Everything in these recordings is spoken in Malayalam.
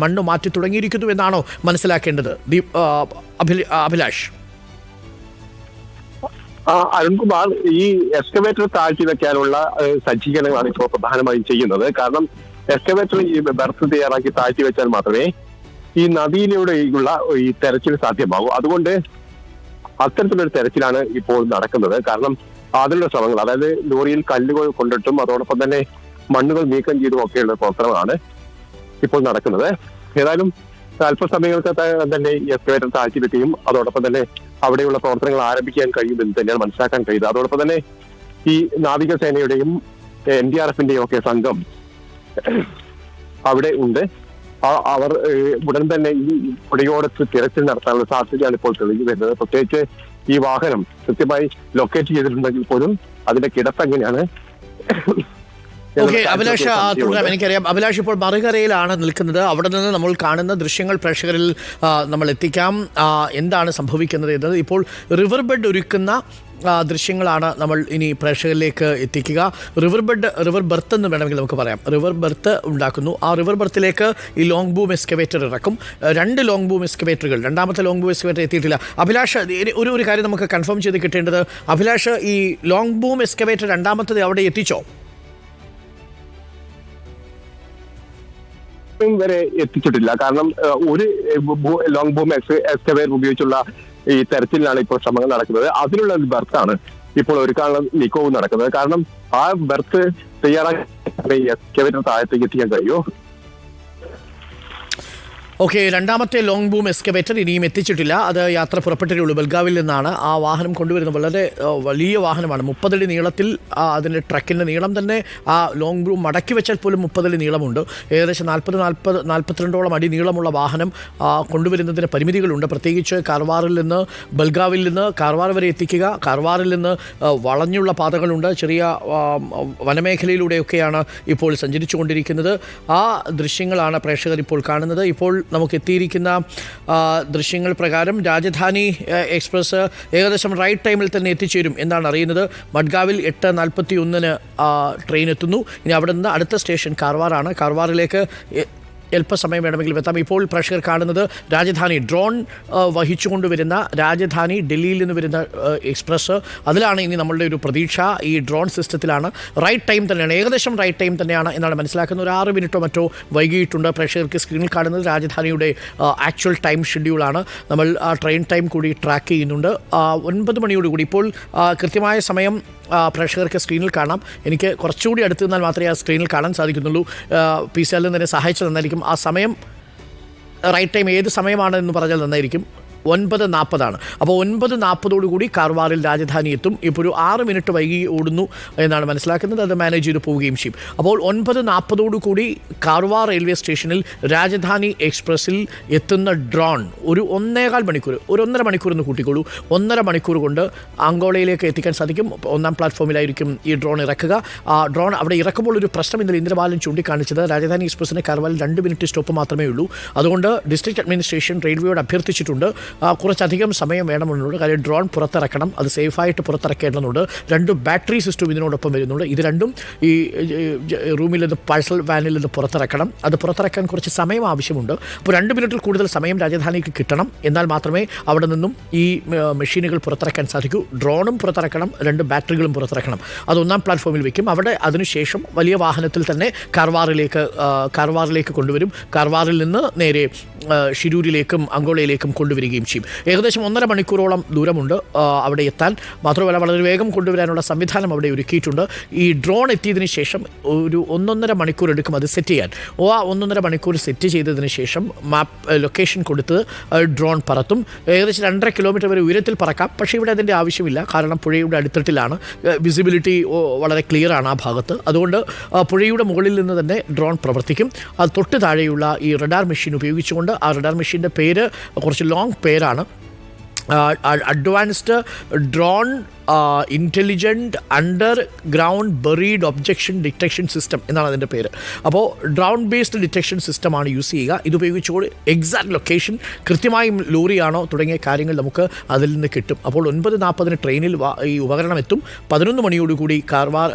മണ്ണ് മാറ്റി തുടങ്ങിയിരിക്കുന്നു എന്നാണോ മനസ്സിലാക്കേണ്ടത് അഭിലാഷ്? അരുൺകുമാർ, ഈ എക്സ്കവേറ്റർ താഴ്ത്തി വെക്കാനുള്ള സജ്ജീകരണങ്ങളാണ് ഇപ്പോൾ പ്രധാനമായും ചെയ്യുന്നത്. കാരണം എക്സ്കവേറ്റർ ഈ ബെർത്ത് തയ്യാറാക്കി താഴ്ത്തി വെച്ചാൽ മാത്രമേ ഈ നദിയിലൂടെയുള്ള ഈ തെരച്ചിൽ സാധ്യമാകൂ. അതുകൊണ്ട് അത്തരത്തിലൊരു തെരച്ചിലാണ് ഇപ്പോൾ നടക്കുന്നത്. കാരണം അതിനുള്ള ശ്രമങ്ങൾ, അതായത് ലോറിയിൽ കല്ലുകൾ കൊണ്ടിട്ടും അതോടൊപ്പം തന്നെ മണ്ണുകൾ നീക്കം ചെയ്തും ഒക്കെയുള്ള പ്രവർത്തനങ്ങളാണ് ഇപ്പോൾ നടക്കുന്നത്. ഏതായാലും അല്പസമയങ്ങൾക്ക് തന്നെ ഈ എക്സ്കവേറ്റർ താഴ്ത്തി വെക്കുകയും അതോടൊപ്പം തന്നെ അവിടെയുള്ള പ്രവർത്തനങ്ങൾ ആരംഭിക്കാൻ കഴിയുമെന്ന് തന്നെയാണ് മനസ്സിലാക്കാൻ കഴിയുന്നത്. അതോടൊപ്പം തന്നെ ഈ നാവികസേനയുടെയും NDRFന്റെയും ഒക്കെ സംഘം അവിടെ ഉണ്ട്. അവർ ഉടൻ തന്നെ ഈ പുഴയോടത്ത് തിരച്ചിൽ നടത്താനുള്ള സാധ്യതയാണ് ഇപ്പോൾ തെളിഞ്ഞു വരുന്നത്. പ്രത്യേകിച്ച് ഈ വാഹനം കൃത്യമായി ലൊക്കേറ്റ് ചെയ്തിട്ടുണ്ടെങ്കിൽ പോലും അതിന്റെ കിടപ്പ് എങ്ങനെയാണ്. ഓക്കെ അഭിലാഷ്, തുടരാം. എനിക്കറിയാം അഭിലാഷ് ഇപ്പോൾ മറുകരയിലാണ് നിൽക്കുന്നത്. അവിടെ നിന്ന് നമ്മൾ കാണുന്ന ദൃശ്യങ്ങൾ പ്രേക്ഷകരിൽ നമ്മൾ എത്തിക്കാം. എന്താണ് സംഭവിക്കുന്നത് എന്നത് ഇപ്പോൾ റിവർ ബെഡ് ഒരുക്കുന്ന ദൃശ്യങ്ങളാണ് നമ്മൾ ഇനി പ്രേക്ഷകരിലേക്ക് എത്തിക്കുക. റിവർ ബെർത്ത് എന്ന് വേണമെങ്കിൽ നമുക്ക് പറയാം. റിവർ ബെർത്ത് ഉണ്ടാക്കുന്നു. ആ റിവർ ബെർത്തിലേക്ക് ഈ ലോങ് ബൂം എക്സ്കവേറ്റർ ഇറക്കും. 2 ലോങ് ബൂം എക്സ്കവേറ്ററുകൾ, രണ്ടാമത്തെ ലോങ് ബൂം എക്സ്കവേറ്റർ എത്തിയിട്ടില്ല. അഭിലാഷ്, ഒരു കാര്യം നമുക്ക് കൺഫേം ചെയ്ത് കിട്ടേണ്ടത്, അഭിലാഷ്, ഈ ലോങ് ബൂം എക്സ്കവേറ്റർ രണ്ടാമത്തത് അവിടെ എത്തിച്ചോ? വരെ എത്തിച്ചിട്ടില്ല. കാരണം ഒരു ലോങ് ബൂം എക്സ്കവേറ്റർ ഉപയോഗിച്ചുള്ള ഈ തെരച്ചിലാണ് ഇപ്പോൾ ശ്രമങ്ങൾ നടക്കുന്നത്. അതിനുള്ള ഒരു ബെർത്താണ് ഇപ്പോൾ ഒരുക്കാനുള്ള നീക്കവും നടക്കുന്നത്. കാരണം ആ ബെർത്ത് തയ്യാറാക്കി എക്സ്കവേറ്റർ താഴത്തേക്ക് എത്തിക്കാൻ കഴിയുമോ? ഓക്കെ, രണ്ടാമത്തെ ലോങ് ബൂം എക്സ്കവേറ്റർ ഇനിയും എത്തിച്ചിട്ടില്ല. അത് യാത്ര പുറപ്പെട്ടിട്ടുള്ളൂ. ബൽഗാവിൽ നിന്നാണ് ആ വാഹനം കൊണ്ടുവരുന്നത്. വളരെ വലിയ വാഹനമാണ്. 30 അടി നീളത്തിൽ അതിൻ്റെ ട്രക്കിൻ്റെ നീളം തന്നെ ആ ലോങ് ബൂം മടക്കി വെച്ചാൽ പോലും 30 അടി നീളമുണ്ട്. ഏകദേശം 42 അടി നീളമുള്ള വാഹനം കൊണ്ടുവരുന്നതിന് പരിമിതികളുണ്ട്. പ്രത്യേകിച്ച് കാർവാറിൽ നിന്ന് ബൽഗാവിൽ നിന്ന് കാർവാർ വരെ എത്തിക്കുക. കാർവാറിൽ നിന്ന് വളഞ്ഞുള്ള പാതകളുണ്ട്. ചെറിയ വനമേഖലയിലൂടെയൊക്കെയാണ് ഇപ്പോൾ സഞ്ചരിച്ചു കൊണ്ടിരിക്കുന്നത്. ആ ദൃശ്യങ്ങളാണ് പ്രേക്ഷകർ ഇപ്പോൾ കാണുന്നത്. ഇപ്പോൾ നമുക്ക് എത്തിയിരിക്കുന്ന ദൃശ്യങ്ങൾ പ്രകാരം രാജധാനി എക്സ്പ്രസ് ഏകദേശം റൈറ്റ് ടൈമിൽ തന്നെ എത്തിച്ചേരും എന്നാണ് അറിയുന്നത്. മഡ്ഗാവിൽ 8:41 ട്രെയിൻ എത്തുന്നു. ഇനി അവിടെ നിന്ന് അടുത്ത സ്റ്റേഷൻ കാർവാറാണ്. കാർവാറിലേക്ക് അല്പസമയം വേണമെങ്കിലും എത്താം. ഇപ്പോൾ പ്രേക്ഷകർ കാണുന്നത് രാജധാനി ഡ്രോൺ വഹിച്ചുകൊണ്ടുവരുന്ന രാജധാനി ഡൽഹിയിൽ നിന്ന് വരുന്ന എക്സ്പ്രസ്. അതിലാണ് ഇനി നമ്മളുടെ ഒരു പ്രതീക്ഷ. ഈ ഡ്രോൺ സിസ്റ്റത്തിലാണ്. റൈറ്റ് ടൈം തന്നെയാണ്, ഏകദേശം റൈറ്റ് ടൈം തന്നെയാണ് എന്നാണ് മനസ്സിലാക്കുന്നത്. ഒരു 6 മിനിറ്റോ മറ്റോ വൈകിയിട്ടുണ്ട്. പ്രേക്ഷകർക്ക് സ്ക്രീനിൽ കാണുന്നത് രാജധാനിയുടെ ആക്ച്വൽ ടൈം ഷെഡ്യൂളാണ്. നമ്മൾ ആ ട്രെയിൻ ടൈം കൂടി ട്രാക്ക് ചെയ്യുന്നുണ്ട്. 9 മണിയോടുകൂടി ഇപ്പോൾ കൃത്യമായ സമയം പ്രേക്ഷകർക്ക് സ്ക്രീനിൽ കാണാം. എനിക്ക് കുറച്ചുകൂടി അടുത്ത് നിന്നാൽ മാത്രമേ ആ സ്ക്രീനിൽ കാണാൻ സാധിക്കുന്നുള്ളൂ. PCL തന്നെ സഹായിച്ചു നന്നായിരിക്കും. ആ സമയം റൈറ്റ് ടൈം ഏത് സമയമാണ് എന്ന് പറഞ്ഞാൽ നന്നായിരിക്കും. 9:40 അപ്പോൾ 9:40 കാർവാറിൽ രാജധാനി എത്തും. ഇപ്പോൾ ഒരു 6 മിനിറ്റ് വൈകി ഓടുന്നു എന്നാണ് മനസ്സിലാക്കുന്നത്. അത് മാനേജ് ചെയ്ത് പോവുകയും ചെയ്യും. അപ്പോൾ 9:40 കാർവാർ റെയിൽവേ സ്റ്റേഷനിൽ രാജധാനി എക്സ്പ്രസ്സിൽ എത്തുന്ന ഡ്രോൺ ഒരു 1.25 മണിക്കൂർ, ഒരു 1.5 മണിക്കൂർ എന്ന് കൂട്ടിക്കോളൂ. 1.5 മണിക്കൂർ കൊണ്ട് അങ്കോളയിലേക്ക് എത്തിക്കാൻ സാധിക്കും. 1ാം പ്ലാറ്റ്ഫോമിലായിരിക്കും ഈ ഡ്രോൺ ഇറക്കുക. ആ ഡ്രോൺ അവിടെ ഇറക്കുമ്പോൾ ഒരു പ്രശ്നം ഇന്നലെ ഇന്ദ്രബാലൻ ചൂണ്ടിക്കാണിച്ചത്, രാജധാനി എക്സ്പ്രസ്സിന് കാർവാറിൽ 2 മിനിറ്റ് സ്റ്റോപ്പ് മാത്രമേ ഉള്ളൂ. അതുകൊണ്ട് ഡിസ്ട്രിക്ട് അഡ്മിനിസ്ട്രേഷൻ റെയിൽവേയോട് അഭ്യർത്ഥിച്ചിട്ടുണ്ട് കുറച്ചധികം സമയം വേണമെന്നുണ്ട്. കാര്യം ഡ്രോൺ പുറത്തിറക്കണം, അത് സേഫായിട്ട് പുറത്തിറക്കേണ്ടതുണ്ട്. 2 ബാറ്ററി സിസ്റ്റം ഇതിനോടൊപ്പം വരുന്നുണ്ട്. ഇത് രണ്ടും ഈ റൂമിൽ നിന്ന് പാഴ്സൽ വാനിൽ നിന്ന് പുറത്തിറക്കണം. അത് പുറത്തിറക്കാൻ കുറച്ച് സമയം ആവശ്യമുണ്ട്. അപ്പോൾ 2 മിനിറ്റിൽ കൂടുതൽ സമയം രാജധാനിക്ക് കിട്ടണം. എന്നാൽ മാത്രമേ അവിടെ നിന്നും ഈ മെഷീനുകൾ പുറത്തിറക്കാൻ സാധിക്കൂ. ഡ്രോണും പുറത്തിറക്കണം, 2 ബാറ്ററികളും പുറത്തിറക്കണം. അത് 1ാം പ്ലാറ്റ്ഫോമിൽ വയ്ക്കും. അവിടെ അതിനുശേഷം വലിയ വാഹനത്തിൽ തന്നെ കാർവാറിലേക്ക് കൊണ്ടുവരും. കാർവാറിൽ നിന്ന് നേരെ ഷിരൂരിലേക്കും അങ്കോളയിലേക്കും കൊണ്ടുവരികയും ചെയ്യും. ഏകദേശം 1.5 മണിക്കൂറോളം ദൂരമുണ്ട് അവിടെ എത്താൻ. മാത്രമല്ല വളരെ വേഗം കൊണ്ടുവരാനുള്ള സംവിധാനം അവിടെ ഒരുക്കിയിട്ടുണ്ട്. ഈ ഡ്രോൺ എത്തിയതിന് ശേഷം ഒരു 1.5 മണിക്കൂർ എടുക്കും അത് സെറ്റ് ചെയ്യാൻ. ആ 1.5 മണിക്കൂർ സെറ്റ് ചെയ്തതിന് ശേഷം മാപ്പ് ലൊക്കേഷൻ കൊടുത്ത് ഡ്രോൺ പറത്തും. ഏകദേശം 2.5 കിലോമീറ്റർ വരെ ഉയരത്തിൽ പറക്കാം. പക്ഷേ ഇവിടെ അതിൻ്റെ ആവശ്യമില്ല. കാരണം പുഴയുടെ അടിത്തട്ടിലാണ്. വിസിബിലിറ്റി വളരെ ക്ലിയർ ആണ് ആ ഭാഗത്ത്. അതുകൊണ്ട് പുഴയുടെ മുകളിൽ നിന്ന് തന്നെ ഡ്രോൺ പ്രവർത്തിക്കും. അത് തൊട്ട് താഴെയുള്ള ഈ റഡാർ മെഷീൻ ഉപയോഗിച്ചുകൊണ്ട്, ആ റഡാർ മെഷീൻ്റെ പേര് കുറച്ച് ലോങ് പേരാണ്, advanced drone intelligent under ground buried objection detection system എന്നാണ് അതിൻ്റെ പേര്. അപ്പോൾ ഗ്രൗണ്ട് ബേസ്ഡ് ഡിറ്റക്ഷൻ സിസ്റ്റമാണ് യൂസ് ചെയ്യുക. ഇതുപയോഗിച്ചുകൊണ്ട് എക്സാക്ട് ലൊക്കേഷൻ, കൃത്യമായും ലോറിയാണോ തുടങ്ങിയ കാര്യങ്ങൾ നമുക്ക് അതിൽ നിന്ന് കിട്ടും. അപ്പോൾ 9:40 ട്രെയിനിൽ ഈ ഉപകരണം എത്തും. 11 മണിയോടുകൂടി കാർവാർ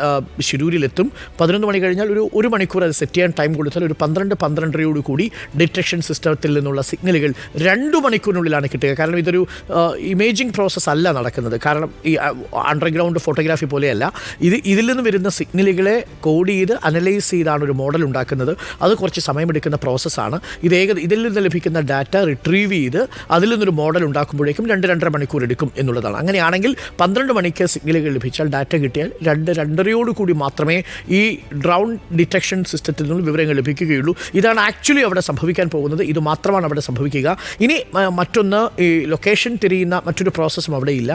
ശിരൂരിലെത്തും. 11 മണി കഴിഞ്ഞാൽ ഒരു മണിക്കൂർ അത് സെറ്റ് ചെയ്യാൻ ടൈം കൊടുത്താൽ ഒരു 12-12:30 ഡിറ്റക്ഷൻ സിസ്റ്റത്തിൽ നിന്നുള്ള സിഗ്നലുകൾ 2 മണിക്കൂറിനുള്ളിലാണ് കിട്ടുക. കാരണം ഇതൊരു ഇമേജിംഗ് പ്രോസസ്സ് അല്ല നടക്കുന്നത്. കാരണം ഈ അണ്ടർഗ്രൗണ്ട് ഫോട്ടോഗ്രാഫി പോലെയല്ല. ഇതിൽ നിന്ന് വരുന്ന സിഗ്നലുകളെ കോഡ് ചെയ്ത് അനലൈസ് ചെയ്താണ് ഒരു മോഡൽ ഉണ്ടാക്കുന്നത്. അത് കുറച്ച് സമയമെടുക്കുന്ന പ്രോസസ്സാണ്. ഇതിൽ നിന്ന് ലഭിക്കുന്ന ഡാറ്റ റിട്രീവ് ചെയ്ത് അതിൽ നിന്നൊരു മോഡൽ ഉണ്ടാക്കുമ്പോഴേക്കും 2-2.5 മണിക്കൂർ എടുക്കും എന്നുള്ളതാണ്. അങ്ങനെയാണെങ്കിൽ 12 മണിക്ക് സിഗ്നലുകൾ ലഭിച്ചാൽ, ഡാറ്റ കിട്ടിയാൽ 2-2:30 മാത്രമേ ഈ ഗ്രൗണ്ട് ഡിറ്റക്ഷൻ സിസ്റ്റത്തിൽ നിന്ന് വിവരങ്ങൾ ലഭിക്കുകയുള്ളൂ. ഇതാണ് ആക്ച്വലി അവിടെ സംഭവിക്കാൻ പോകുന്നത്. ഇത് മാത്രമാണ് അവിടെ സംഭവിക്കുക. ഇനി മറ്റൊന്ന്, ഈ ലൊക്കേഷൻ തിരിയുന്ന മറ്റൊരു പ്രോസസ്സും അവിടെ ഇല്ല.